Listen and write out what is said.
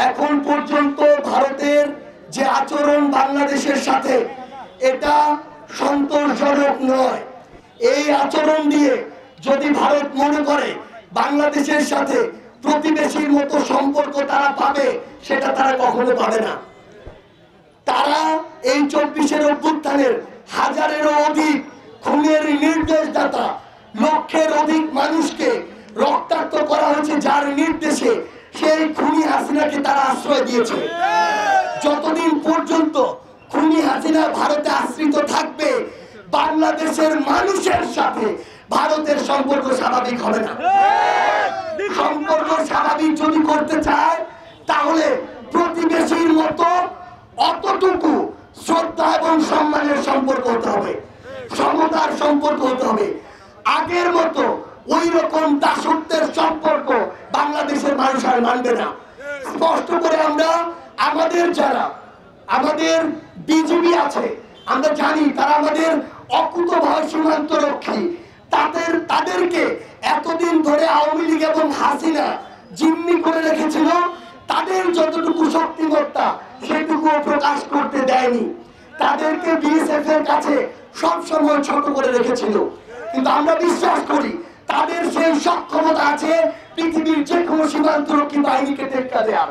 এখন পর্যন্ত ভারতের যে আচরণ বাংলাদেশের সাথে এটা সন্তোষজনক নয়। এই আচরণ দিয়ে যদি ভারত মনে করে বাংলাদেশের সাথে প্রতিবেশীর মতো সম্পর্ক তারা পাবে, সেটা তারা কখনো পাবে না। তারা এই 24-এর অভ্যুত্থানের হাজারেরও অধিক খুনের নির্দেশদাতা, লক্ষের অধিক মানুষকে রক্তাক্ত করা হয়েছে যার নির্দেশে, সেই খুনি হাসিনাকে তারা আশ্রয় দিয়েছে। যতদিন পর্যন্ত খুনি হাসিনা ভারতে আশ্রিত থাকবে, বাংলাদেশের মানুষের সাথে ভারতের সম্পর্ক স্বাভাবিক হবে না। সম্পর্ক স্বাভাবিক যদি করতে চায় তাহলে প্রতিবেশীর মতো অতটুকু শ্রদ্ধা এবং সম্মানের সম্পর্ক হতে হবে, সমতার সম্পর্ক হতে হবে। আগের মতো ওই রকম দাসত্বের সম্পর্ক বাংলাদেশের মানুষ আর মানবে না। স্পষ্ট করে আমরা আমাদের বিজিবি আছে, আমরা জানি তারা আমাদের অকুতোভয় সীমান্ত রক্ষী। তাদেরকে এতদিন ধরে আওয়ামী লীগ এবং হাসিনা জিম্মি করে রেখেছিল, তাদের যতটুকু শক্তিমত্তা সেটুকুও প্রকাশ করতে দেয়নি। তাদেরকে বিএসএফ এর কাছে সবসময় ছোট করে রেখেছিল। কিন্তু আমরা বিশ্বাস করি তাদের সেই সক্ষমতা আছে পৃথিবীর যে কোনো সীমান্তরক্ষী বাহিনীকে টেক্কা দেওয়ার।